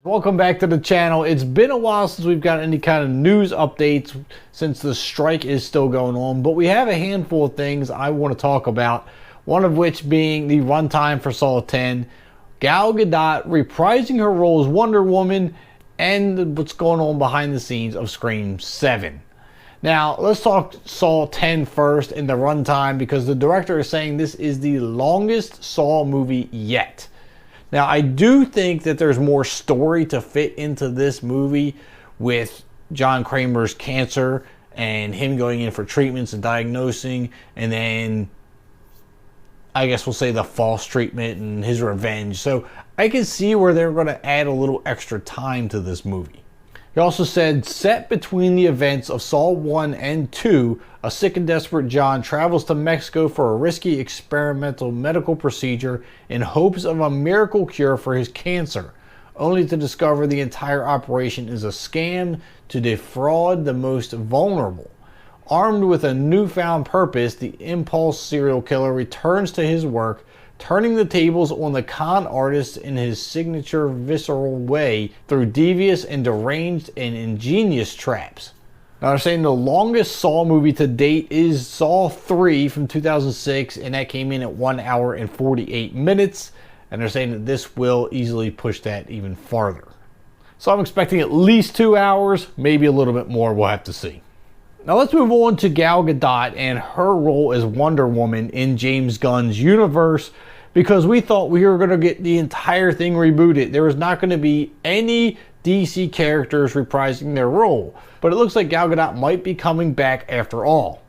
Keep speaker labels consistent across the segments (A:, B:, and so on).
A: Welcome back to the channel. It's been a while since we've got any kind of news updates since the strike is still going on, but we have a handful of things I want to talk about, one of which being the runtime for Saw X, Gal Gadot reprising her role as Wonder Woman, and what's going on behind the scenes of Scream 7. Now, let's talk Saw X first in the runtime, because the director is saying this is the longest Saw movie yet. Now, I do think that there's more story to fit into this movie with John Kramer's cancer and him going in for treatments and diagnosing, and then I guess we'll say the false treatment and his revenge. So I can see where they're going to add a little extra time to this movie. He also said, set between the events of Saw 1 and 2, a sick and desperate John travels to Mexico for a risky experimental medical procedure in hopes of a miracle cure for his cancer, only to discover the entire operation is a scam to defraud the most vulnerable. Armed with a newfound purpose, the impulse serial killer returns to his work, turning the tables on the con artist in his signature visceral way through devious and deranged and ingenious traps. Now they're saying the longest Saw movie to date is Saw 3 from 2006, and that came in at 1 hour and 48 minutes. And they're saying that this will easily push that even farther. So I'm expecting at least 2 hours, maybe a little bit more, we'll have to see. Now let's move on to Gal Gadot and her role as Wonder Woman in James Gunn's universe, because we thought we were going to get the entire thing rebooted. There was not going to be any DC characters reprising their role, but it looks like Gal Gadot might be coming back after all.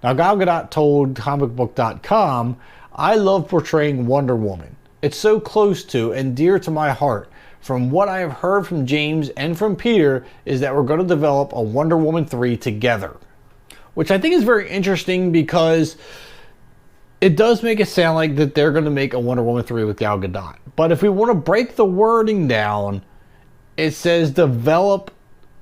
A: Now Gal Gadot told comicbook.com, "I love portraying Wonder Woman. It's so close to and dear to my heart. From what I have heard from James and from Peter is that we're going to develop a Wonder Woman 3 together." Which I think is very interesting, because it does make it sound like that they're going to make a Wonder Woman 3 with Gal Gadot. But if we want to break the wording down, it says develop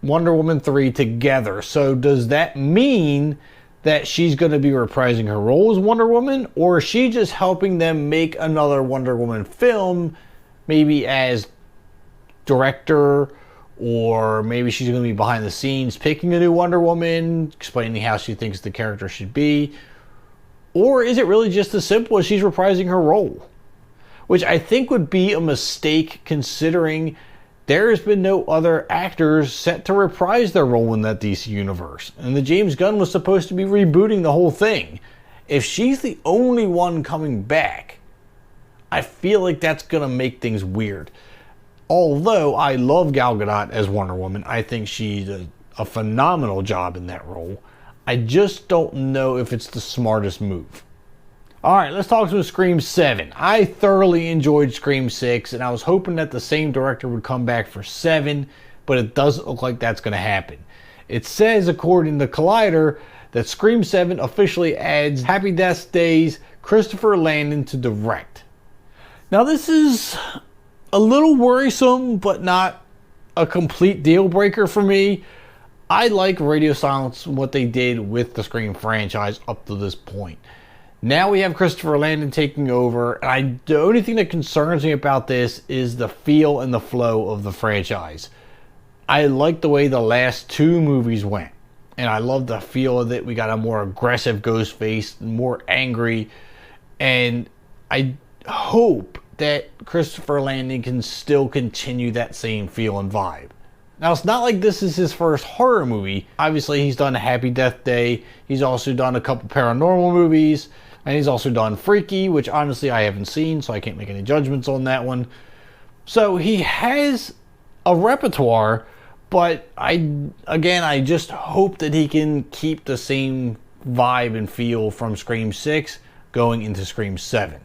A: Wonder Woman 3 together. So does that mean that she's going to be reprising her role as Wonder Woman? Or is she just helping them make another Wonder Woman film, maybe as director? Or maybe she's going to be behind the scenes picking a new Wonder Woman, explaining how she thinks the character should be? Or is it really just as simple as she's reprising her role? Which I think would be a mistake, considering there has been no other actors set to reprise their role in that DC universe. And the James Gunn was supposed to be rebooting the whole thing. If she's the only one coming back, I feel like that's going to make things weird. Although I love Gal Gadot as Wonder Woman, I think she did a phenomenal job in that role. I just don't know if it's the smartest move. Alright, let's talk about Scream 7. I thoroughly enjoyed Scream 6, and I was hoping that the same director would come back for 7, but it doesn't look like that's going to happen. It says, according to Collider, that Scream 7 officially adds Happy Death Day's Christopher Landon to direct. Now this is a little worrisome, but not a complete deal breaker for me. I like Radio Silence, what they did with the Scream franchise up to this point. Now we have Christopher Landon taking over, and the only thing that concerns me about this is the feel and the flow of the franchise. I like the way the last 2 movies went, and I love the feel of it. We got a more aggressive Ghostface, more angry, and I hope that Christopher Landon can still continue that same feel and vibe. Now, it's not like this is his first horror movie. Obviously, he's done Happy Death Day. He's also done a couple paranormal movies. And he's also done Freaky, which honestly I haven't seen, so I can't make any judgments on that one. So he has a repertoire, but I just hope that he can keep the same vibe and feel from Scream 6 going into Scream 7.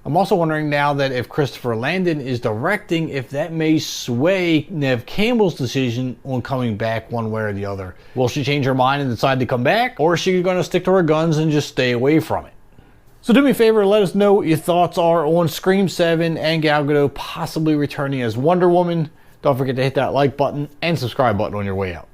A: I'm also wondering now that if Christopher Landon is directing, if that may sway Neve Campbell's decision on coming back one way or the other. Will she change her mind and decide to come back? Or is she going to stick to her guns and just stay away from it? So do me a favor, let us know what your thoughts are on Scream 7 and Gal Gadot possibly returning as Wonder Woman. Don't forget to hit that like button and subscribe button on your way out.